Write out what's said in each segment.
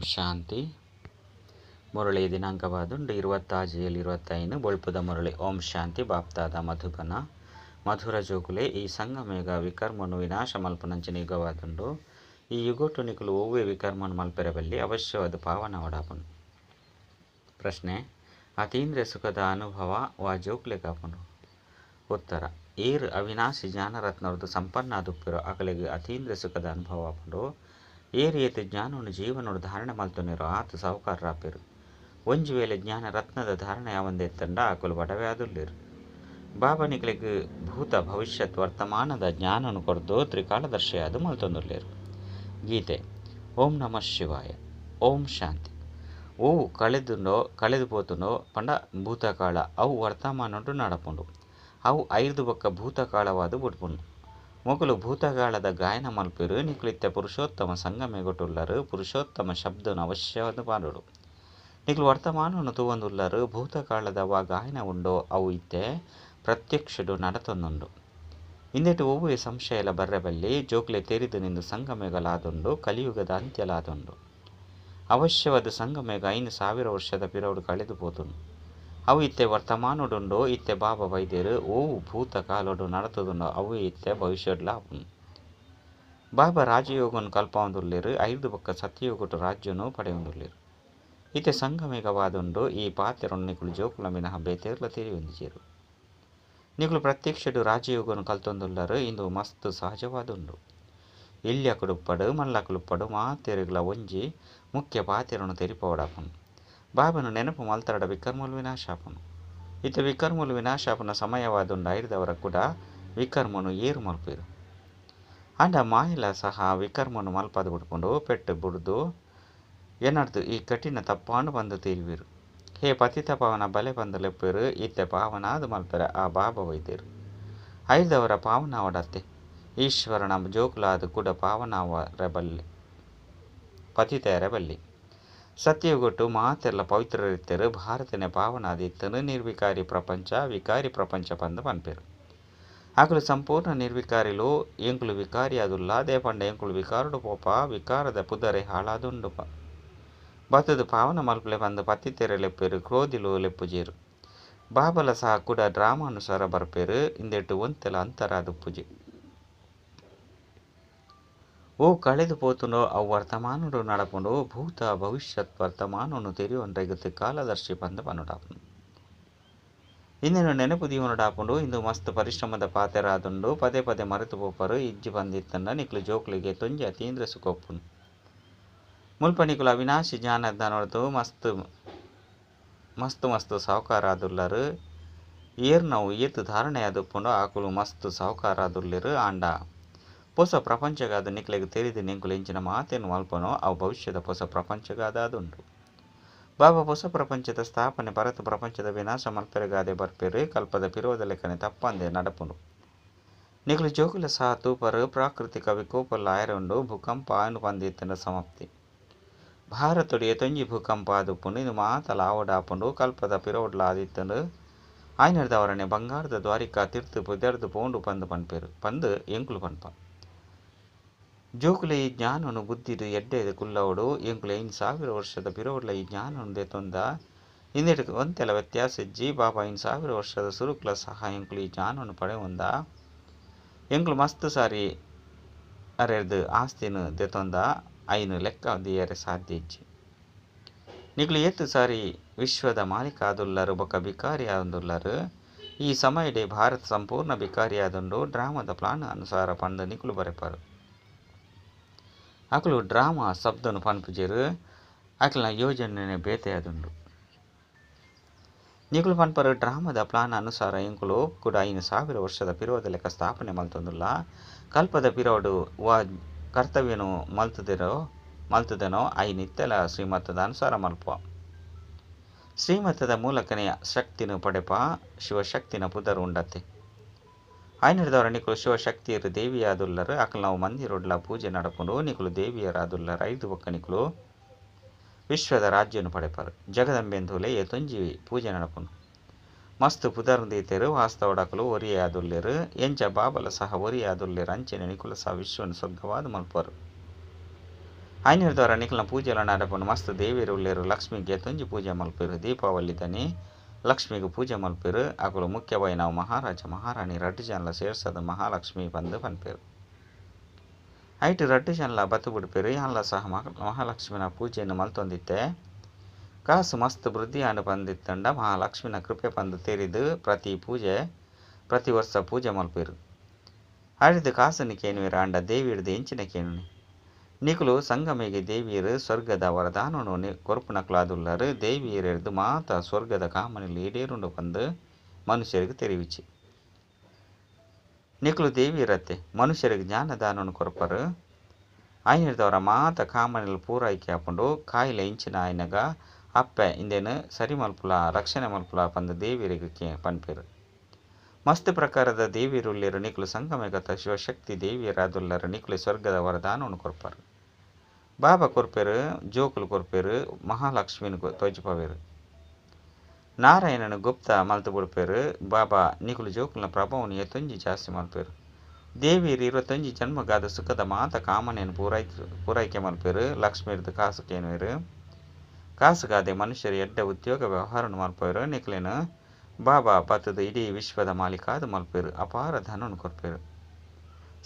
ಶಾಂತಿ. ಮುರಳಿ ದಿನಾಂಕವಾದುಂಡು 26/7/25 ಬೊಳ್ಪುದ ಮುರಳಿ. ಓಂ ಶಾಂತಿ. ಬಾಪ್ತಾದ ಮಧುಬನ ಮಧುರ ಜೋಗುಲೆ. ಈ ಸಂಗಮೇಗ ವಿಕರ್ಮನು ವಿನಾಶ ಮಲ್ಪನಂಚಿನ ಯುಗವಾದುಂಡು. ಈ ಯುಗೋಟು ನಿಕುಲು ಒವ್ವೇ ವಿಕರ್ಮನು ಮಲ್ಪೆರಬಲ್ಲಿ ಅವಶ್ಯವಾದ ಪಾವನ ಒಡಾಪುಂಡು. ಪ್ರಶ್ನೆ: ಅತೀಂದ್ರಿಯ ಸುಖದ ಅನುಭವ ವಾ ಜೋಗುಲೆ ಕಾಪುಂಡು? ಉತ್ತರ: ಏರ್ ಅವಿನಾಶಿ ಜ್ಞಾನರತ್ನರದು ಸಂಪನ್ನ ದುಪ್ಪಿರೋ ಅಕಲೆಗೆ ಅತೀಂದ್ರಿಯ ಸುಖದ ಅನುಭವ ಆಪುಂಡು. ಏರು ಏತು ಜ್ಞಾನವನ್ನು ಜೀವನೋಡು ಧಾರಣೆ ಮಲ್ತೊನಿರೋ ಆತು ಸಾಹುಕಾರರಾಪೆರು. ಒಂಜಿ ವೇಳೆ ಜ್ಞಾನ ರತ್ನದ ಧಾರಣೆ ಯಾವಂದೆತ್ತಂಡ ಆಕುಲು ಬಡವೆ ಆದುಲ್ಲೇರು. ಬಾಬಾ ನಿಕಲೆಗ್ ಭೂತ ಭವಿಷ್ಯತ್ ವರ್ತಮಾನದ ಜ್ಞಾನನು ಕೊರ್ದು ತ್ರಿಕಾಲದರ್ಶಿಯಾದು ಮಲ್ತೊಂದುಲ್ಲೇರು. ಗೀತೆ. ಓಂ ನಮಃ ಶಿವಾಯ. ಓಂ ಶಾಂತಿ. ಓವು ಕಳೆದು ಪೋತುಂಡೋ ಪಂಡ ಭೂತಕಾಳ ಅವು ವರ್ತಮಾನೋಡು ನಡಪುಂಡು. ಅವು ಐದು ಬೊಕ್ಕ ಭೂತಕಾಳವಾದು ಬುಡ್ಪುಂಡು. ಮೊಗಲು ಭೂತಕಾಳದ ಗಾಯನ ಮಲ್ಪೆರು. ನಿಕುಲಿತ್ತೆ ಪುರುಷೋತ್ತಮ ಸಂಗಮೆಗೊಟ್ಟುಳ್ಳರು. ಪುರುಷೋತ್ತಮ ಶಬ್ದನು ಅವಶ್ಯವಾದ ಪಾಡುಡು. ನಿಕುಲು ವರ್ತಮಾನವನ್ನು ತೂವೊಂದುಳ್ಳರು. ಭೂತಕಾಳದ ವಾ ಗಾಯನ ಉಂಡೋ ಅವು ಇತ್ತೆ ಪ್ರತ್ಯಕ್ಷಡು ನಡತೊಂದುಂಡು. ಇಂದೆಟು ಒವ್ವೇ ಸಂಶಯಲ ಬರ್ರೆಬಲ್ಲಿ ಜೋಕ್ಲೆ ತೆರಿದು ನಿಂದು ಸಂಗಮೇಗಲಾದುಂಡು. ಕಲಿಯುಗದ ಅಂತ್ಯಲಾದುಂಡು. ಅವಶ್ಯವಾದ ಸಂಗಮೇಗ 5,000 ವರ್ಷದ ಪಿರವುಡು ಕಳೆದು ಪೋತುಂಡು. ಅವು ಇತ್ತೆ ವರ್ತಮಾನೋಡುಂಡೋ ಇತ್ತೆ ಬಾಬಾ ಬೈದೇರು. ಓವು ಭೂತಕಾಲೋಡು ನಡತುದುಂಡೋ ಅವು ಇತ್ತೆ ಭವಿಷ್ಯಡ್ಲ ಆಪುಂಡು. ಬಾಬಾ ರಾಜಯೋಗನು ಕಲ್ಪವೊಂದುಲ್ಲೇರು. 5 ಬೊಕ್ಕ ಸತ್ಯಯೋಗುಟು ರಾಜ್ಯನು ಪಡೆಯೊಂದುಲ್ಲೇರು. ಇತ್ತೆ ಸಂಗಮೇಗವಾದುಂಡು. ಈ ಪಾತೆರೊಂಡು ನಿಕುಲು ಜೋಕುಲ ಮಿನಹ ಬೇತೇರ್ಲ ತೆರಿಯೊಂದಿಜೇರು. ನಿಕುಲು ಪ್ರತ್ಯಕ್ಷಡು ರಾಜಯೋಗನು ಕಲ್ತೊಂದುಲ್ಲರು. ಇಂದು ಮಸ್ತ್ ಸಹಜವಾದುಂಡು. ಇಲ್ಯಕುಡುಪ್ಪಡು ಮಲ್ಲಕುಲುಪ್ಪಡು ಮಾತೆರೆಗ್ಲ ಒಂಜಿ ಮುಖ್ಯ ಪಾತೆರನು ತೆರಿಪವಡಾಪುಂಡು. ಬಾಬನು ನೆನಪು ಮಲ್ತರಡ ವಿಕರ್ಮುಲು ವಿನಾಶ ಆಪುನು. ಇತ್ತೆ ವಿಕರ್ಮುಲು ವಿನಾಶ ಆಪುನ ಸಮಯವಾದುಂಡು. ಐರ್ದವರ ಕೂಡ ವಿಕರ್ಮನು ಏರು ಮಲ್ಪೇರು. ಅಂಡ ಮಾಯಲ ಸಹ ವಿಕರ್ಮನು ಮಲ್ಪದು ಬಿಡ್ಕೊಂಡು ಪೆಟ್ಟು ಬುಡ್ದು ಎನ್ನಡ್ದು ಈ ಕಠಿಣ ತಪ್ಪಾಂಡು ಬಂದು ತೀರಿವಿರು. ಹೇ ಪತಿತ ಪಾವನ ಬಲೆ ಬಂದು ಲೆಪ್ಪೇರು. ಇತ್ತೆ ಪಾವನ ಅದು ಮಲ್ಪೆರ ಆ ಬಾಬಾ ವೈದ್ಯರು. ಐರ್ದವರ ಪಾವನ ಒಡತ್ತೆ ಈಶ್ವರನ ಜೋಕುಲಾದು ಕೂಡ ಪಾವನವರಬಲ್ಲಿ ಪತಿತೆಯರಬಲ್ಲಿ. ಸತ್ಯಯುಗೊಟ್ಟು ಮಾತೆಲ್ಲ ಪವಿತ್ರರಿತ್ತೆರು. ಭಾರತನೆ ಪಾವನಾದಿತ್ತನು. ನಿರ್ವಿಕಾರಿ ಪ್ರಪಂಚ ವಿಕಾರಿ ಪ್ರಪಂಚ ಬಂದು ಪನ್ಪೇರು. ಆಕಲು ಸಂಪೂರ್ಣ ನಿರ್ವಿಕಾರಿಲು ಎಂಕುಲು ವಿಕಾರಿಯಾದುಲ್ಲ. ದೇಪಂಡ ಎಂಕುಲು ವಿಕಾರುಡು ಪೋಪ ವಿಕಾರದ ಪುದರೆ ಹಾಳಾದುಂಡು ಬತ್ತದು ಪಾವನ ಮಲ್ಪಲೆ ಬಂದು ಪತ್ತಿತೆರೆ ಲೆಪ್ಪೇರು. ಕ್ರೋಧಿಲು ಲೆಪ್ಪುಜೇರು. ಬಾಬಲ ಸಹ ಕೂಡ ಡ್ರಾಮಾನುಸಾರ ಬರ್ಪೇರು. ಇಂದೆಟ್ಟು ಒಂತೆಲ ಅಂತರಾದು ಪೂಜೆ. ಓ ಕಳೆದು ಪೋತುಂಡೋ ಅವು ವರ್ತಮಾನೋಡು ನಡಪುಂಡು. ಭೂತ ಭವಿಷ್ಯತ್ ವರ್ತಮಾನವನ್ನು ತೆರಿಯೊಂಡ್ರೆಗ್ ಕಾಲದರ್ಶಿ ಬಂದು ಪನ್ನುಡಾಪುಂಡು. ಇಂದೆನು ನೆನಪು ದೀವನುಡಾಪುಂಡು. ಇಂದು ಮಸ್ತ್ ಪರಿಶ್ರಮದ ಪಾತೆರಾದುಂಡು. ಪದೇ ಪದೇ ಮರೆತು ಪೋಪರು. ಇಜ್ಜಿ ಬಂದಿತ್ತಂಡ ನಿಕುಲು ಜೋಕುಲಿಗೆ ತೊಂಜಿ ಅತೀಂದ್ರಿಯ ಸುಖ ಒಪ್ಪುಂಡು. ಮುಲ್ಪ ನಿಕುಲು ಅವಿನಾಶಿ ಜ್ಞಾನದಾನೊಡ್ದು ಮಸ್ತ್ ಸಾಹುಕಾರಾದುಲ್ಲರು. ಏರ್ನವು ಏತು ಧಾರಣೆಯಾದುಪ್ಪುಂಡು ಆಕುಲು ಮಸ್ತ್ ಸಾಹುಕಾರಾದುಲ್ಲೇರು. ಆಂಡ ಹೊಸ ಪ್ರಪಂಚಗಾದ ನಿಕಲೆಗ್ ತೆರಿದು ನಿಂಕುಲು ಎಂಚಿನ ಮಾತೇನು ಮಲ್ಪನೋ ಅವು ಭವಿಷ್ಯದ ಹೊಸ ಪ್ರಪಂಚಗಾದಾದುಂಡು. ಬಾಬಾ ಹೊಸ ಪ್ರಪಂಚದ ಸ್ಥಾಪನೆ ಪರತು ಪ್ರಪಂಚದ ವಿನಾಶ ಮಲ್ಪೆರಗಾದೆ ಬರ್ಪೇರು. ಕಲ್ಪದ ಪಿರೋದ ಲೆಕ್ಕನೆ ತಪ್ಪಂದೆ ನಡಪುಂಡು. ನಿಕುಲು ಜೋಕುಲ ಸಹ ತೂಪರು. ಪ್ರಾಕೃತಿಕ ವಿಕೋಪಲ್ಲ ಆಯರುಂಡು. ಭೂಕಂಪ ಆಯ್ನು ಪಂದಿತ್ತಿನ ಸಮಾಪ್ತಿ. ಭಾರತೊಡು ಎತೊಂಜಿ ಭೂಕಂಪ ಆದುಪ್ಪುಂಡು. ಇದು ಮಾತಲ ಆವಡಾಪುಂಡು. ಕಲ್ಪದ ಪಿರೋಡ್ಲ ಆದಿತ್ತಂಡು ಆಯ್ನರ್ದವರನೆ ಬಂಗಾರದ ದ್ವಾರಿಕಾ ತಿರ್ತು ಪುದರ್ದು ಪೋಂಡು ಪಂದು ಪನ್ಪೇರು. ಪಂದು ಎಂಕುಲು ಪನ್ಪ ಜೋಕುಲೆ ಈ ಜ್ಞಾನನು ಬುದ್ಧಿಡು ಎಡ್ಡೆದು ಕುಲ್ಲವಡು. ಎಂಕುಲು 5,000 ವರ್ಷದ ಪಿರೋಡ್ಲ ಈ ಜ್ಞಾನನು ದೆತೊಂದ ಇಂದೆಟು ಒಂತೆಲ ವ್ಯತ್ಯಾಸ ಇಜ್ಜಿ. ಬಾಬಾ 5,000 ವರ್ಷದ ಸುರುಕ್ಲ ಸಹ ಎಂಕುಲು ಈ ಜ್ಞಾನನು ಪಡೆಯೊಂದ. ಎಂಕುಲು ಮಸ್ತ್ ಸಾರಿ ಅರೆದು ಆಸ್ತಿನು ದೆತೊಂದ ಐನು ಲೆಕ್ಕ ದಿಯರೆ ಸಾಧ್ಯ ಇಜ್ಜಿ. ನಿಕುಲು ಏತು ಸಾರಿ ವಿಶ್ವದ ಮಾಲೀಕ ಆದುಲ್ಲರು ಬೊಕ್ಕ ಬಿಕಾರಿ ಆದುಲ್ಲರು. ಈ ಸಮಯಡೆ ಭಾರತ ಸಂಪೂರ್ಣ ಬಿಕಾರಿಯಾದುಂಡು. ಡ್ರಾಮದ ಪ್ಲಾನ್ ಅನುಸಾರ ಪಂದು ನಿಕುಲು ಬರೆಪರು. ಅಕುಲು ಡ್ರಾಮಾ ಶಬ್ದನು ಪನ್ಪುಜೆರು. ಅಕಲ್ನ ಯೋಜನೆ ಬೇತೆಯಾದುಂಡು. ನಿಕುಲು ಪನ್ಪರು ಡ್ರಾಮದ ಪ್ಲಾನ್ ಅನುಸಾರ ಎಂಕುಲು ಕೂಡ 5,000 ವರ್ಷದ ಪಿರೋದ ಲೆಕ್ಕ ಸ್ಥಾಪನೆ ಮಲ್ತೊಂದುಲ್ಲ. ಕಲ್ಪದ ಪಿರೋಡು ವಾ ಕರ್ತವ್ಯನು ಮಲ್ತುದೆನೋ ಐನು ಇತ್ತೆಲ ಶ್ರೀಮತದ ಅನುಸಾರ ಮಲ್ಪುವ. ಶ್ರೀಮತದ ಮೂಲಕನೇ ಶಕ್ತಿನು ಪಡೆಪ ಶಿವಶಕ್ತಿನ ಪುದರು ಉಂಡತೆ. ಆಯ್ನರ್ದವರ ನಿಕುಲು ಶಿವಶಕ್ತಿಯರು ದೇವಿಯಾದುಲ್ಲರು. ಅಕಲು ನಾವು ಮಂದಿರೊಡ್ಲ ಪೂಜೆ ನಡಪುಂಡು. ನಿಕುಲು ದೇವಿಯರಾದುಲ್ಲರು. 5 ಬೊಕ್ಕ ನಿಕುಲು ವಿಶ್ವದ ರಾಜ್ಯನು ಪಡೆಪರು. ಜಗದಂಬೆಂದೂಲೆ ಎತೊಂಜಿ ಪೂಜೆ ನಡಪುಂಡು. ಮಸ್ತ್ ಪುದರ್ದೀತೆರು. ವಾಸ್ತವಡಕಲು ಒರಿಯೆ ಆದುಲ್ಲೇರು. ಎಂಚ ಬಾಬಲ ಸಹ ಒರಿಯೆ ಆದುಲ್ಲೇರು. ಅಂಚೆನೆ ನಿಕುಲು ಸಹ ವಿಶ್ವನು ಸ್ವರ್ಗವಾದ ಮಲ್ಪರು. ಐನೂರ ದ್ವಾರ ನಿಖಲ್ನ ಪೂಜೆಲ ನಡಪನು ಮಸ್ತ್ ದೇವಿಯರು ಉಳ್ಳೇರು ಲಕ್ಷ್ಮಿಗೆ ತುಂಜಿ ಪೂಜೆ ಮಲ್ಪೇರು ದೀಪಾವಳಿದನಿ ಲಕ್ಷ್ಮಿಗೆ ಪೂಜೆ ಮಲ್ಪೇರು ಅಕಲು ಮುಖ್ಯವಾಗಿ ನಾವು ಮಹಾರಾಜ ಮಹಾರಾಣಿ ರಡ್ಡು ಜನಲ ಸೇರ್ಸದ ಮಹಾಲಕ್ಷ್ಮಿ ಬಂದು ಪನ್ಪೇರು ಐಟು ರಡ್ಡು ಜನಲ ಬತ್ತು ಬಿಡ್ಪೇರು ಯಾನ್ಲ ಸಹ ಮಹಾಲಕ್ಷ್ಮಿನ ಪೂಜೆಯನ್ನು ಮಲ್ತೊಂದಿತ್ತೆ ಕಾಸು ಮಸ್ತ್ ವೃದ್ಧಿ ಆಂಡು ಬಂದಿತ್ತಂಡ ಮಹಾಲಕ್ಷ್ಮಿನ ಕೃಪೆ ಬಂದು ತೆರಿದು ಪ್ರತಿ ವರ್ಷ ಪೂಜೆ ಮಲ್ಪೇರು ಅಳಿದು ಕಾಸನ್ನು ಕೇನುವಿರ ಅಂಡ ದೇವಿಯರ್ದು ಎಂಚಿನ ಕೇನುನಿ ನಿಕುಲು ಸಂಗಮೆಗೆ ದೇವಿಯರು ಸ್ವರ್ಗದ ವರದಾನನು ಕೊರ್ಪುನಕ್ಲಾದುಲ್ಲರು ದೇವಿಯರೆದು ಮಾತ ಸ್ವರ್ಗದ ಕಾಮನಲ್ಲಿ ಈಡೇರುಂಡು ಬಂದು ಮನುಷ್ಯರಿಗೆ ತೆರಿವಿಚ್ಚಿ ನಿಕುಲು ದೇವಿಯರತ್ತೆ ಮನುಷ್ಯರಿಗೆ ಜ್ಞಾನದಾನನು ಕೊರಪರು ಆಯ್ನಿರ್ದವರ ಮಾತ ಕಾಮನಲ್ಲಿ ಪೂರೈಕೆ ಹಾಕೊಂಡು ಕಾಯಿಲೆ ಇಂಚಿನ ಆಯ್ನಗ ಅಪ್ಪೆ ಇಂದೇನು ಸರಿ ಮಲ್ಪುಲ ರಕ್ಷಣೆ ಮಲ್ಪುಲ ಬಂದು ದೇವಿಯರಿಗೆ ಪನ್ಪೇರು ಮಸ್ತ್ ಪ್ರಕಾರದ ದೇವಿಯರುಳ್ಳೇರು ನಿಕುಲು ಸಂಗಮೆಗತ ಶಿವಶಕ್ತಿ ದೇವಿಯರಾದುಲ್ಲರು ನಿಕುಲು ಸ್ವರ್ಗದ ವರದಾನವನ್ನು ಕೊರ್ಪರು ಬಾಬಾ ಕೊರ್ಪೇರು ಜೋಕುಲು ಕೊರ್ಪೇರು ಮಹಾಲಕ್ಷ್ಮಿನ ತೋಜಿಪವೇರು ನಾರಾಯಣನ ಗುಪ್ತ ಮಲ್ತು ಬಿಡ್ಪೇರು ಬಾಬಾ ನಿಕುಲು ಜೋಕುಲ್ನ ಪ್ರಭಾವವನ್ನು ಎತ್ತೊಂಜಿ ಜಾಸ್ತಿ ಮಲ್ಪೇರು ದೇವಿಯರು 25 ಜನ್ಮಗಾದ ಸುಖದ ಮಾತ ಕಾಮನೆಯನ್ನು ಪೂರೈಕೆ ಮಲ್ಪೇರು ಲಕ್ಷ್ಮಿಯರ್ದು ಕಾಸು ಕೇನುವೇರು ಕಾಸುಗಾದೆ ಮನುಷ್ಯರು ಎಡ್ಡ ಉದ್ಯೋಗ ವ್ಯವಹಾರವನ್ನು ಮಲ್ಪೇರು ನಿಕಲೇನು ಬಾಬಾ ಬತ್ತದ ಇಡೀ ವಿಶ್ವದ ಮಾಲೀಕಾದ ಮಲ್ಪೇರು ಅಪಾರ ಧನವನ್ನು ಕೊರ್ಪೇರು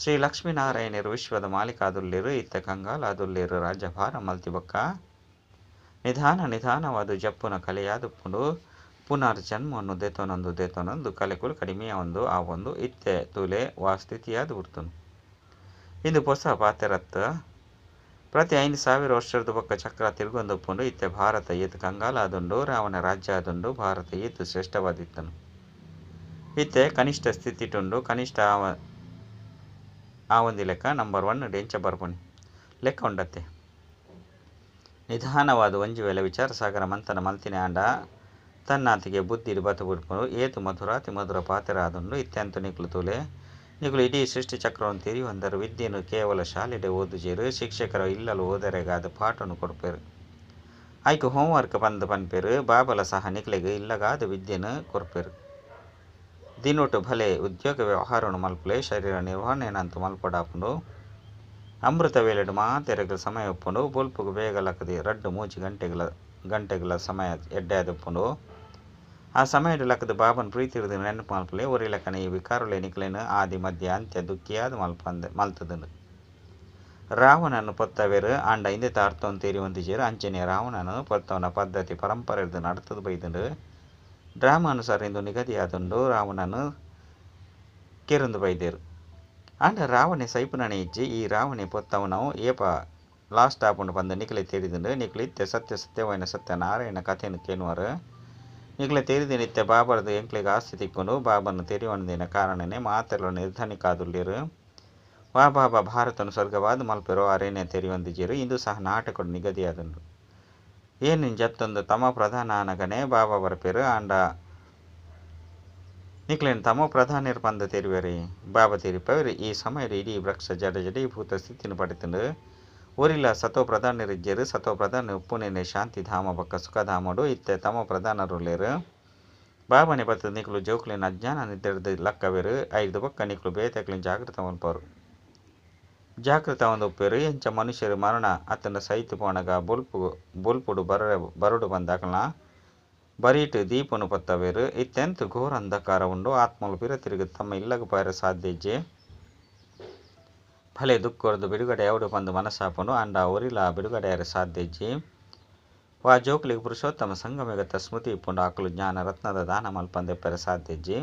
ಶ್ರೀ ಲಕ್ಷ್ಮೀನಾರಾಯಣರು ವಿಶ್ವದ ಮಾಲೀಕಾದುಲ್ಲೇರು ಇತ್ತ ಕಂಗಾಲಾದುಲ್ಲೇರು ರಾಜ್ಯಭಾರ ಮಲ್ತಿಬಕ್ಕ ನಿಧಾನವಾದ ಜಪ್ಪುನ ಕಲೆಯಾದುಪ್ಪುಂಡು ಪುನರ್ಜನ್ಮವನ್ನು ದೇತೊನೊಂದು ಕಲೆಕುಲು ಕಡಿಮೆಯ ಆ ಒಂದು ಇತ್ತೆ ತೂಲೆ ಸ್ಥಿತಿಯಾದ ಬಿಡ್ತನು ಇಂದು ಹೊಸ ಪಾತೆರತ್ತ ಪ್ರತಿ 5,000 ವರ್ಷದ ಬೊಕ್ಕ ಚಕ್ರ ತಿರುಗೊಂದುಪ್ಪುಂಡು ಇತ್ತೆ ಭಾರತ ಈತ್ ಕಂಗಾಲಾದುಂಡು ರಾವಣ ರಾಜ್ಯ ಆದುಂಡು ಭಾರತ ಈತ್ ಶ್ರೇಷ್ಠವಾದಿತ್ತನು ಇತ್ತೆ ಕನಿಷ್ಠ ಸ್ಥಿತಿಟುಂಡು ಕನಿಷ್ಠ ಆವೊಂದಿ ಲೆಕ್ಕ ನಂಬರ್ 1 ಡೆಂಚ ಬರ್ಪುಣಿ ಲೆಕ್ಕ ಉಂಡತ್ತೆ ನಿಧಾನವಾದ ಒಂಜಿ ವೇಳೆ ವಿಚಾರ ಸಾಗರ ಮಂಥನ ಮಲ್ತಿನ ಆಂಡ ತನ್ನಾತಿಗೆ ಬುದ್ಧಿ ಬತ್ತು ಬಿಡ್ಪುಂಡು ಏತು ಮಧುರಾತಿ ಮಧುರ ಪಾತೆರ ಆದುಂಡು ಇತ್ತೆಂತು ನಿಕುಲು ತೂಲೆ ನಿಕುಲು ಇಡೀ ಸೃಷ್ಟಿ ಚಕ್ರವನ್ನು ತಿರಿಯೊಂದರು ವಿದ್ಯೆಯನ್ನು ಕೇವಲ ಶಾಲೆಡೆ ಓದುಜೇರು ಶಿಕ್ಷಕರು ಇಲ್ಲಲು ಓದರೆಗಾದ ಪಾಠವನ್ನು ಕೊಡ್ಪೇರು ಆಯ್ಕೆ ಹೋಮ್ವರ್ಕ್ ಬಂದು ಪನ್ಪೇರು ಬಾಬಲ ಸಹ ನಿಕಲಿಗೆ ಇಲ್ಲಗಾದ ವಿದ್ಯೆಯನ್ನು ಕೊರ್ಪೇರು ದಿನೊಟ್ಟು ಭಲೆ ಉದ್ಯೋಗ ವ್ಯವಹಾರವನ್ನು ಮಲ್ಪಲೆ ಶರೀರ ನಿರ್ವಹಣೆನಂತೂ ಮಲ್ಪಡಾಪುಂಡು ಅಮೃತ ವೇಳೆಡು ಮಾತೆರೆಗಳ ಸಮಯ ಒಪ್ಪುಂಡು ಬೊಲ್ಪುಗು ಬೇಗ ಲಕ್ಕದಿ 2-3 ಗಂಟೆಗಳ ಸಮಯ ಎಡ್ಡೆ ಆದುಪ್ಪುಂಡು ಆ ಸಮಯದ ಲಕ್ಕದ ಬಾಬನ್ ಪ್ರೀತಿ ಇರುದು ನೆನಪು ಮಲ್ಪಲೆ ಒರಿ ಲೆಕ್ಕನ ಈ ವಿಕಾರುಲೆ ನಿಕಲೇನು ಆದಿ ಮಧ್ಯ ಅಂತ್ಯ ದುಃಖಿಯಾದ ಮಲ್ತದನು ರಾವಣನು ಪೊತ್ತವೇರು ಆಂಡ ಇಂದೆತ ಅರ್ಥವನ್ನು ತೇರಿ ಹೊಂದಿಜೇರು ಅಂಚನೆಯ ರಾವಣನು ಪೊತ್ತವನ ಪದ್ಧತಿ ಪರಂಪರೆ ಇರುದು ನಡತದು ಬೈದುಂಡು ಡ್ರಾಮ ಅನುಸಾರ ಇಂದು ನಿಗದಿಯಾದುಂಡು ರಾವಣನು ಕೆರುಂದು ಬೈದೇರು ಆಂಡ ರಾವಣೆ ಸೈಪುನನೆ ಇಜ್ಜಿ ಈ ರಾವಣೆ ಪೊತ್ತವನವು ಏಪ ಲಾಸ್ಟ್ ಆಪುಂಡು ಬಂದು ನಿಕಲೆ ತೇರಿದುಂಡು ನಿಕಲು ಇತ್ತೆ ಸತ್ಯವಾಯಿನ ಸತ್ಯನಾರಾಯಣ ಕಥೆಯನ್ನು ಕೇನುವರು ನಿಕಲೆ ತೇರಿದ ನಿತ್ಯ ಬಾಬರದು ಎಂಕ್ಲೆಗೆ ಆಸ್ತಿ ತಿಕ್ಕೊಂಡು ಬಾಬನ್ನು ತೆರಿಯೊಂದಿನ ಕಾರಣನೇ ಮಾತೆರಲು ನಿರ್ಧನಿಕಾದುಲ್ಲೇರು ವಾ ಬಾಬಾ ಭಾರತನು ಸ್ವರ್ಗವಾದ ಮಲ್ಪೆರೋ ಅರೇನೆ ತೆರಿಯೊಂದಿಜೇರು ಇಂದು ಸಹ ನಾಟಕಡು ನಿಗದಿಯಾದುಂಡು ಏನು ಜತ್ತೊಂದು ತಮ ಪ್ರಧಾನ అనగానే ಬಾಬಾ ಬರ್ಪೇರು ಆಂಡ ನಿಕ್ಲೇನು ತಮ ಪ್ರಧಾನಿಯರು ಬಂದು ತೆರಿವೇರಿ ಬಾಬಾ ತೆರಿಪವೇರಿ ಈ ಸಮಯ ಇಡೀ ವೃಕ್ಷ ಜಡೀಭೂತ ಸ್ಥಿತಿನ ಪಡಿತುಂಡು ಊರಿಲ್ಲ ಸತೋ ಪ್ರಧಾನರಿಜ್ಜೇರು ಸತೋ ಪ್ರಧಾನ ಉಪ್ಪುನೇನೆ ಶಾಂತಿ ಧಾಮ ಬಕ್ಕ ಸುಖಧಾಮಡು ಇತ್ತೆ ತಮ ಪ್ರಧಾನರುಲ್ಲೇರು ಬಾಬಾನೆ ಬತ್ತದ ನಿಕಲು ಜೋಕುಲಿನ ಅಜ್ಞಾನ ನಿದ್ರೆದು ಲಕ್ಕವೇರು 5 ಬಕ್ಕ ನಿಕಲು ಬೇತಕ್ಲಿನ ಜಾಗೃತ ಮಲ್ಪರು ಜಾಗೃತ ಒಂದು ಉಪ್ಪೇರು ಎಂಚ ಮನುಷ್ಯರು ಮರಣ ಅತನ ಸೈತು ಪೋಣಗ ಬೊಲ್ಪುಡು ಬರಡು ಬಂದಾಕಲ್ನ ಬರೀಟು ದೀಪನು ಪತ್ತವೇರು ಇತ್ತೆಂತು ಘೋರ ಅಂಧಕಾರ ಉಂಡು ಆತ್ಮಲು ಪಿರತಿರುಗು ತಮ್ಮ ಇಲ್ಲಗು ಪಾಯರ ಸಾಧ್ಯಜ್ಜೆ ಭಲೆ ದುಃಖರದು ಬಿಡುಗಡೆ ಯಾವುದು ಬಂದು ಮನಸ್ಸಾಪನು ಅಂಡ ಒರಿಲ ಬಿಡುಗಡೆಯಾರ ಸಾಧ್ಯಜ್ಜಿ ವಾ ಜೋಕುಲಿಗೆ ಪುರುಷೋತ್ತಮ ಸಂಗಮಗತ ಸ್ಮೃತಿ ಇಪ್ಪುಂಡು ಆಕಲು ಜ್ಞಾನ ರತ್ನದ ದಾನ ಮಲ್ಪಂದೆಪ್ಪರ ಸಾಧ್ಯಜ್ಜಿ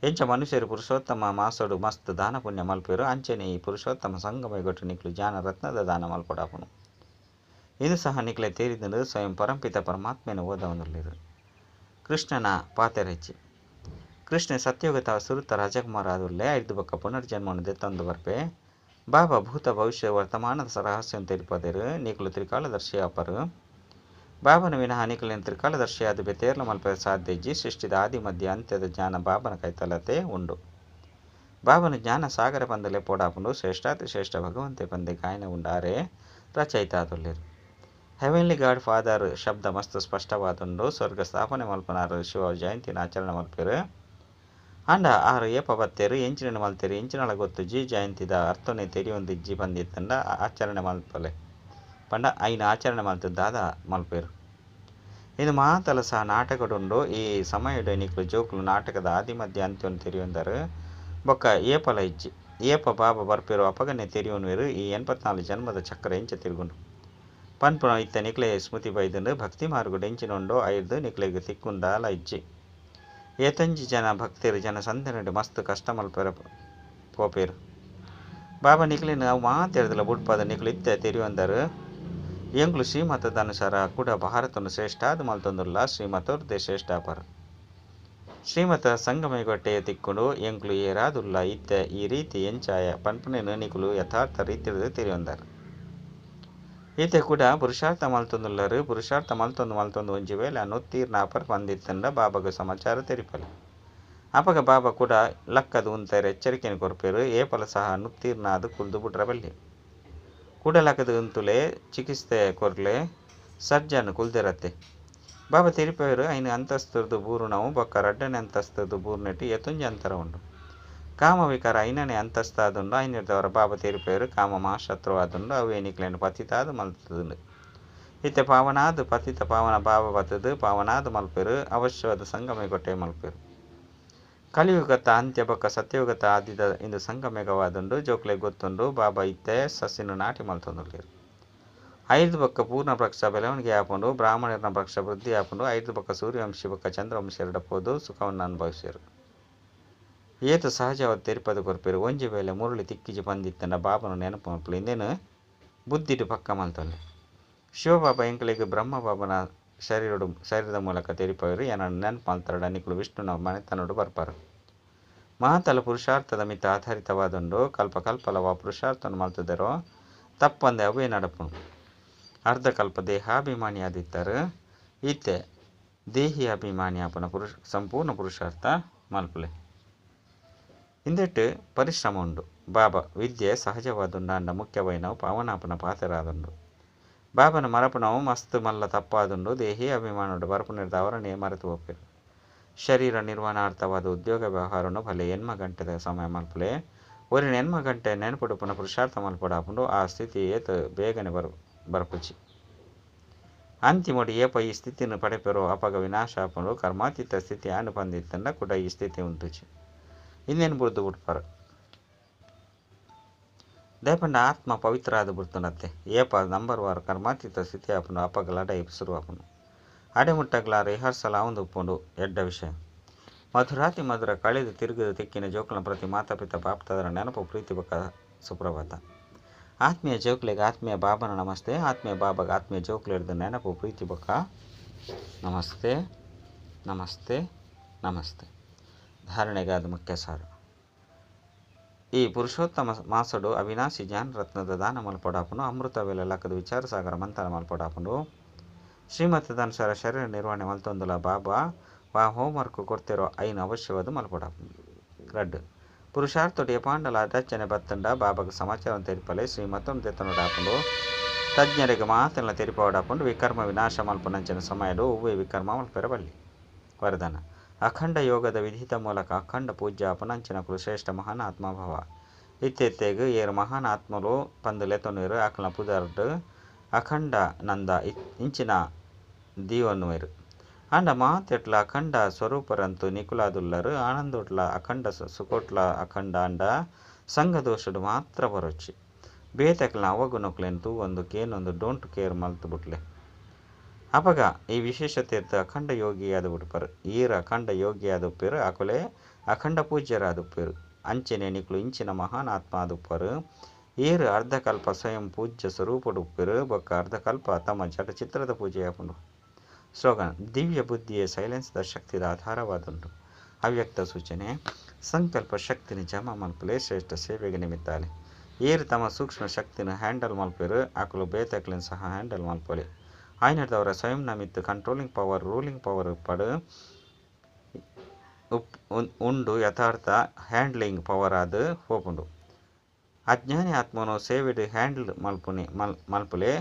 ಎಂಚ ಮನುಷ್ಯರು ಪುರುಷೋತ್ತಮ ಮಾಸೋಡು ಮಸ್ತ್ ದಾನ ಪುಣ್ಯ ಮಲ್ಪೇರು ಅಂಚನೆ ಈ ಪುರುಷೋತ್ತಮ ಸಂಗಮಗೊಟ್ಟು ನಿಕ್ಲು ಜ್ಞಾನ ರತ್ನದ ದಾನ ಮಲ್ಪಡಾಪನು ಇದು ಸಹ ನಿಕ್ಲೆ ತೇರಿದಂದು ಸ್ವಯಂ ಪರಂಪಿತ ಪರಮಾತ್ಮೆಯನ್ನು ಓದವನುಲ್ಲಿರು ಕೃಷ್ಣನ ಪಾತೆರೆಚ್ಚಿ ಕೃಷ್ಣ ಸತ್ಯೋಗತ ಸುರುತ ರಾಜಕುಮಾರ ಆದುಲ್ಲೆ 5 ಬಕ್ಕ ಪುನರ್ಜನ್ಮವನ್ನು ದೆತ್ತೊಂದು ಬರ್ಪೆ ಬಾಬಾ ಭೂತ ಭವಿಷ್ಯ ವರ್ತಮಾನದ ರಹಸ್ಯವನ್ನು ತೆರಿಪದೇರು ನಿಕಲು ತ್ರಿಕಾಲದರ್ಶಿ ಅಪರು ಬಾಬನ ವಿನಃ ನಿಕಲಿನ ತ್ರಿಕಾಲದರ್ಶಿ ಆದ ಬೆತೇರ್ಲ ಮಲ್ಪದ ಸಾಧ್ಯಜ್ಜಿ ಸೃಷ್ಟಿದ ಆದಿ ಮಧ್ಯ ಅಂತ್ಯದ ಜ್ಞಾನ ಬಾಬನ ಕೈತಲತೆ ಉಂಡು ಬಾಬನ ಜ್ಞಾನ ಸಾಗರ ಪಂದಲೆ ಪೋಡಾಪುಂಡು ಶ್ರೇಷ್ಠಾತಿ ಶ್ರೇಷ್ಠ ಭಗವಂತೆ ಪಂದೆ ಗಾಯನ ಉಂಡಾರೆ ರಚಯಿತ ಆದುಲ್ಲೇರು ಹೆವೆನ್ಲಿ ಗಾಡ್ ಫಾದರ್ ಶಬ್ದ ಮಸ್ತ್ ಸ್ಪಷ್ಟವಾದುಂಡು ಸ್ವರ್ಗ ಸ್ಥಾಪನೆ ಮಲ್ಪನಾರು ಶಿವ ಜಯಂತಿನ ಆಚರಣೆ ಮಲ್ಪೇರು ಅಂಡ ಆರು ಏಪ ಬತ್ತೇರು ಎಂಚಿನ ಮಲ್ತೇರು ಎಂಚಿನಳ ಗೊತ್ತು ಜಿ ಜಯಂತಿದ ಅರ್ಥನೆ ತೆರಿಯೊಂದಿಜ್ಜಿ ಬಂದಿತ್ತಂಡ ಆಚರಣೆ ಮಲ್ಪಲೆ ಪಂಡ ಐನ ಆಚರಣೆ ಮಲ್ತದ್ದಾದ ಮಲ್ಪೇರು. ಇದು ಮಾತಲ ಸಹ ನಾಟಕಡುಂಡು ಈ ಸಮಯಡು ನಿಕ್ಲು ಜೋಕುಲು ನಾಟಕದ ಆದಿ ಮಧ್ಯ ಅಂತ್ಯವನ್ನು ತೆರೆಯೊಂದರು ಬೊಕ್ಕ ಏಪಲ ಇಜ್ಜಿ ಏಪ ಬಾಬಾ ಬರ್ಪೇರು ಅಪಗನೆ ತೆರೆಯೋನ್ವೇರು ಈ 84 ಜನ್ಮದ ಚಕ್ರ ಎಂಚ ತಿರುಗುಂಡು ಪನ್ಪುನ ಇತ್ತ ನಿಕ್ಲೆ ಸ್ಮೃತಿ ಬೈದುಂಡು ಭಕ್ತಿ ಮಾರ್ಗುಡು ಎಂಚಿನುಂಡು ಐದು ನಿಕ್ಲೆಗ್ ತಿಕ್ಕುಂದಾಲ ಇಜ್ಜಿ ಏತಂಜಿ ಜನ ಭಕ್ತರು ಜನ ಸಂದನಡು ಮಸ್ತ್ ಕಷ್ಟ ಮಲ್ಪೇರ ಪೋಪೇರು ಬಾಬಾ ನಿಕ್ಲಿನ ಅವು ಮಾತೆರ್ದಲ ಬುಡ್ಪದ ನಿಕ್ಲು ಇತ್ತ ತೆರೆಯೊಂದರು ಎಂಕ್ಲು ಶ್ರೀಮತದ ಅನುಸಾರ ಕೂಡ ಭಾರತನು ಶ್ರೇಷ್ಠ ಅದು ಮಲ್ತೊಂದುಲ್ಲ ಶ್ರೀಮತವ್ರದ್ದೇ ಶ್ರೇಷ್ಠ ಅಪರ ಶ್ರೀಮತ ಸಂಗಮಗೊಟ್ಟೆ ತಿಕ್ಕೊಂಡು ಎಂಕ್ಲು ಏರಾದುಲ್ಲ ಇತ್ತ ಈ ರೀತಿ ಎಂಚಾಯ ಪನ್ಪುನೇನು ನಿಕ್ಲು ಯಥಾರ್ಥ ರೀತಿಯಲ್ಲಿ ತೆರೆಯೊಂದಾರ ಈತೆ ಕೂಡ ಪುರುಷಾರ್ಥ ಮಲ್ತೊಂದುಲ್ಲರು ಪುರುಷಾರ್ಥ ಮಲ್ತೊಂದು ಒಂಜಿ ವೇಳೆ ನೊತ್ತೀರ್ನ ಅಪರ ಬಂದಿತ್ತಂಡ ಬಾಬಾಗ ಸಮಾಚಾರ ತೆರಿಪಲೆ ಅಪಗ ಬಾಬಾ ಕೂಡ ಲಕ್ಕದ ಉಂತಾರೆ ಎಚ್ಚರಿಕೆಯನ್ನು ಕೊರ್ಪೇರು ಏಪಲ ಸಹ ನುತ್ತೀರ್ನ ಅದು ಕುಲ್ದು ಬಿಟ್ರ ಬಲ್ಲಿ ಕೂಡ ಲಕ್ಕದ ಉಂತುಲೆ ಚಿಕಿತ್ಸೆ ಕೊರ್ಲೆ ಸರ್ಜನ್ ಕುಲ್ದಿರತ್ತೆ ಬಾಬಾ ತೆರಿಪೇರು ಐನ ಅಂತಸ್ತರದು ಬೂರುಣವು ಬೊಕ್ಕ ರಡ್ಡನೆ ಅಂತಸ್ತರದು ಬೂರ್ನೆಟ್ಟು ಎತ್ತುಂಜಿ ಅಂತರ ಉಂಡು ಕಾಮ ವಿಕಾರ ಐನನೆ ಅಂತಸ್ತಾದುಂಡು ಐನಿರ್ದವರ ಬಾಬಾ ತೆರಿಪೇರು ಕಾಮ ಮಹಾಶತ್ರುವಾದುಂಡು ಅವು ಏನಿಕ್ಲೇನು ಪತಿತಾದು ಮಲ್ತದುಂಡು ಇತ್ತೆ ಪಾವನಾದು ಪತಿತ ಪಾವನ ಬಾಬಾ ಬತ್ತದು ಪಾವನಾದು ಮಲ್ಪೇರು ಅವಶ್ಯವಾದ ಸಂಗಮೆಗೊಟ್ಟೆ ಮಲ್ಪೇರು ಕಲಿಯುಗತ ಅಂತ್ಯ ಬೊಕ್ಕ ಸತ್ಯಯುಗತ ಆದಿದ ಇಂದು ಸಂಗಮೆಗವಾದುಂಡು ಜೋಕ್ಲೆ ಗೊತ್ತುಂಡು ಬಾಬಾ ಇತ್ತೆ ಸಸ್ಸಿನ ನಾಟಿ ಮಲ್ತೊಂದುಲ್ಲೇರು ಐದು ಬೊಕ್ಕ ಪೂರ್ಣ ಪಕ್ಷ ಬೆಳವಣಿಗೆ ಆಪುಂಡು ಬ್ರಾಹ್ಮಣರನ ಪಕ್ಷ ವೃದ್ಧಿ ಆಪುಂಡು ಐದು ಬೊಕ್ಕ ಸೂರ್ಯವಂಶಿ ಬೊಕ್ಕ ಚಂದ್ರವಂಶಿ ಎರಡಪ್ಪೋದು ಸುಖವನ್ನು ಅನುಭವಿಸ್ಯಾರು ಏತು ಸಹಜವಾದ ತೆರಿಪದ ಕೊರ್ಪೇರು ಒಂಜಿ ವೇಳೆ ಮುರುಳಿ ತಿಕ್ಕಿಜಿ ಬಂದಿತ್ತಂಡ ಬಾಬನ ನೆನಪು ಮಲ್ಪಲು ಇಂದೇನು ಬುದ್ಧಿಡು ಪಕ್ಕ ಮಲ್ತೊಲ್ಲೆ ಶಿವಬಾಬಾ ಎಂಕ್ಲೆಗ್ ಬ್ರಹ್ಮ ಬಾಬನ ಶರೀರದ ಮೂಲಕ ತೆರಿಪವರು ಏನನ್ನು ನೆನಪು ಮಲ್ತಾರಡ ನಿಕ್ಲು ವಿಷ್ಣುನ ಮನೆತನಡು ಬರ್ಪಾರು ಮಹತಲ ಪುರುಷಾರ್ಥದ ಮಿತ ಆಧಾರಿತವಾದುಂಡು ಕಲ್ಪಕಲ್ಪಲವ ಪುರುಷಾರ್ಥವನ್ನು ಮಲ್ತದರೋ ತಪ್ಪಂದೆ ಅವೇ ನಡಪುನು ಅರ್ಧಕಲ್ಪ ದೇಹಾಭಿಮಾನಿ ಆದಿತ್ತರು ಈತೆ ದೇಹಿ ಅಭಿಮಾನಿ ಆಪನ ಸಂಪೂರ್ಣ ಪುರುಷಾರ್ಥ ಮಲ್ಪಲೆ ಇಂದೆಟ್ಟು ಪರಿಶ್ರಮ ಉಂಡು ಬಾಬಾ ವಿದ್ಯೆ ಸಹಜವಾದುಂಡು ಅಂಡ ಮುಖ್ಯವೈನವು ಪಾವನಾಪನ ಪಾತ್ರರಾದುಂಡು ಬಾಬನ ಮರಪುನವು ಮಸ್ತ್ ಮಲ್ಲ ತಪ್ಪಾದುಂಡು ದೇಹಿ ಅಭಿಮಾನುಡು ಬರಪುನಿರ್ದ ಅವರನ್ನೇ ಮರೆತು ಹೋಗ್ಬೇಕು ಶರೀರ ನಿರ್ವಹಣಾರ್ಥವಾದ ಉದ್ಯೋಗ ವ್ಯವಹಾರನು ಭಲೆ ಎನ್ಮ ಗಂಟೆದ ಸಮಯ ಮಲ್ಪಲೆ ಒರಿನ ಎನ್ಮ ಗಂಟೆ ನೆನಪುಡುಪುನ ಪುರುಷಾರ್ಥ ಮಲ್ಪಡಾಪುಂಡು ಆ ಸ್ಥಿತಿ ಏತು ಬೇಗನೆ ಬರಪುಚಿ ಅಂತಿಮೋಡಿ ಏಪ ಈ ಸ್ಥಿತಿಯನ್ನು ಪಡೆಪೆರೋ ಅಪಗ ವಿನಾಶ ಆಪುಂಡು ಕರ್ಮಾತೀತ ಸ್ಥಿತಿ ಆಂಡು ಬಂದಿತ್ತಂಡ ಕೂಡ ಈ ಸ್ಥಿತಿ ಉಂಟುಚಿ ಇನ್ನೇನು ಬುಡ್ದು ಬಿಡ್ಪಾರ ದಯಪಂಡ ಆತ್ಮ ಪವಿತ್ರ ಆದ ಬಿಡ್ತುನತ್ತೆ ಏಪ ನಂಬರ್ ವಾರ ಕರ್ಮಾತೀತ ಸ್ಥಿತಿ ಆಪುಂಡು ಅಪಗಲ ಡೈ ಶುರು ಆಪುಂಡು ಅಡೆಮುಟ್ಟಗ್ಲ ರಿಹರ್ಸಲ್ ಆವಂದು ಉಪ್ಪುಂಡು ಎಡ್ಡ ವಿಷಯ ಮಧುರಾತಿ ಮಧುರ ಕಳೆದು ತಿರುಗಿದ ತಿಕ್ಕಿನ ಜೋಕುಲ ಪ್ರತಿ ಮಾತಾಪಿತ ಬಾಪ್ತದರ ನೆನಪು ಪ್ರೀತಿ ಬೊಕ್ಕ ಸುಪ್ರಭಾತ ಆತ್ಮೀಯ ಜೋಕ್ಲೆಗೆ ಆತ್ಮೀಯ ಬಾಬನ ನಮಸ್ತೆ ಆತ್ಮೀಯ ಬಾಬಾಗ ಆತ್ಮೀಯ ಜೋಕ್ಲೆ ಹಿಡಿದ ನೆನಪು ಪ್ರೀತಿ ಬೊಕ್ಕ ನಮಸ್ತೆ ನಮಸ್ತೆ ನಮಸ್ತೆ ಧಾರಣೆಗಾದ ಮುಖ್ಯ ಸಾರ ಈ ಪುರುಷೋತ್ತಮ ಮಾಸಡು ಅವಿನಾಶಿ ಜ್ಞಾನರತ್ನದ ದಾನ ಮಲ್ಪಡಾಪುಂಡು ಅಮೃತ ವೇಳೆ ಲಕ್ಕದ ವಿಚಾರ ಸಾಗರ ಮಂಥನ ಮಲ್ಪಡಾಪುಂಡು ಶ್ರೀಮತದ ಅನುಸಾರ ಶರೀರ ನಿರ್ವಹಣೆ ಮಲ್ತೊಂದುಲ ಬಾಬಾ ವಾ ಹೋಮ್ವರ್ಕ್ ಕೊಡ್ತಿರೋ ಐನು ಅವಶ್ಯವಾದ ಮಲ್ಪಡಾಪುಂಡು ರಡ್ ಪುರುಷಾರ್ಥೊಟ್ಟಿಗೆ ಪಾಂಡಲ ಅಡಚಣೆ ಬತ್ತಂಡ ಬಾಬಾಗ ಸಮಾಚಾರವನ್ನು ತೆರಿಪಲೆ ಶ್ರೀಮತವನ್ನು ತೆತ್ತನೋಡಾಪುಂಡು ತಜ್ಞರಿಗೆ ಮಾತನ್ನ ತೆರಿಪೋಡಾಪುಂಡು ವಿಕರ್ಮ ವಿನಾಶ ಮಲ್ಪನಂಚಿನ ಸಮಯಡು ಹೂವೇ ವಿಕರ್ಮ ಮಲ್ಪೆರಬಲ್ಲಿ ವರದಾನ ಅಖಂಡ ಯೋಗದ ವಿಧಿತ ಮೂಲಕ ಅಖಂಡ ಪೂಜ್ಯ ಅಪನಂಚಿನ ಕುಲಶ್ರೇಷ್ಠ ಮಹಾನ್ ಆತ್ಮಭಾವ ಇತ್ತೆತ್ತೆಗ್ ಏರು ಮಹಾನ್ ಆತ್ಮಲು ಪಂದುಲೆ ತೊನ್ನೀರು ಆಕಲ ಪುದರ್ಡು ಅಖಂಡ ನಂದ ಇಂಚಿನ ದೀವನ್ನುವೆರು ಅಂಡ ಮಾತೆಟ್ಲ ಅಖಂಡ ಸ್ವರೂಪರಂತು ನಿಕುಲಾದುಲ್ಲರು ಆನಂದೋಟ್ಲ ಅಖಂಡ ಸುಕೋಟ್ಲ ಅಖಂಡ ಅಂಡ ಸಂಘದೋಷಡು ಮಾತ್ರ ಬರೋಚಿ ಬೇತಕ್ಲ ಅವಗುನಕ್ಲೆಂತು ಒಂದು ಕೇನೊಂದು ಡೋಂಟ್ ಕೇರ್ ಮಲ್ತು ಬಿಟ್ಲೆ ಅಪಗ ಈ ವಿಶೇಷತೆ ಇರ್ತ ಅಖಂಡ ಯೋಗಿಯಾದ ಬಿಡ್ಪರು ಈರ ಅಖಂಡ ಯೋಗಿಯಾದುಪ್ಪೇರು ಆಕೊಲೆ ಅಖಂಡ ಪೂಜ್ಯರಾದುಪ್ಪೇರು ಅಂಚೆನೆ ನಿಕ್ಲು ಇಂಚಿನ ಮಹಾನ್ ಆತ್ಮ ಆದುಪ್ಪರು ಈರು ಅರ್ಧಕಲ್ಪ ಸ್ವಯಂ ಪೂಜ್ಯ ಸ್ವರೂಪಡುಪ್ಪೇರು ಬೊಕ್ಕ ಅರ್ಧಕಲ್ಪ ತಮ್ಮ ಜಡ ಚಿತ್ರದ ಪೂಜೆ ಆಪುಂಡು ಸ್ಲೋಗನ್ ದಿವ್ಯ ಬುದ್ಧಿಯೇ ಸೈಲೆನ್ಸ್ದ ಶಕ್ತಿದ ಆಧಾರವಾದುಂಡು ಅವ್ಯಕ್ತ ಸೂಚನೆ ಸಂಕಲ್ಪ ಶಕ್ತಿನಿ ಜಮ ಮಲ್ಪಲೆ ಶ್ರೇಷ್ಠ ಸೇವೆಗೆ ನಿಮಿತ್ತಾಲೆ ಏರು ತಮ್ಮ ಸೂಕ್ಷ್ಮ ಶಕ್ತಿನ ಹ್ಯಾಂಡಲ್ ಮಲ್ಪೇರು ಆಕಲು ಬೇತಕ್ಲಿನ ಸಹ ಹ್ಯಾಂಡಲ್ ಮಲ್ಪಲೆ ಆಯ್ನದವರ ಸ್ವಯಂ Namit controlling power ruling power ಪಡು ಉಂಡು ಯಥಾರ್ಥ ಹ್ಯಾಂಡ್ಲಿಂಗ್ ಪವರ್ ಆದು ಹೋಪುಂಡು ಅಜ್ಞಾನಿ ಆತ್ಮನು ಸೇವೆಡು ಹ್ಯಾಂಡಲ್ ಮಲ್ಪುಲೆ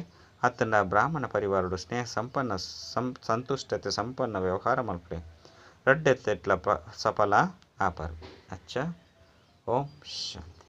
ಅತ್ತಂಡ ಬ್ರಾಹ್ಮಣ ಪರಿವಾರಡು ಸ್ನೇಹ ಸಂಪನ್ನ ಸಂತುಷ್ಟತೆ ಸಂಪನ್ನ ವ್ಯವಹಾರ ಮಲ್ಪಲೆ ರಡ್ಡೆತ್ತೆಟ್ಲ ಸಫಲ ಆಪರು ಅಚ್ಚ ಓಂ ಶಾಂತಿ.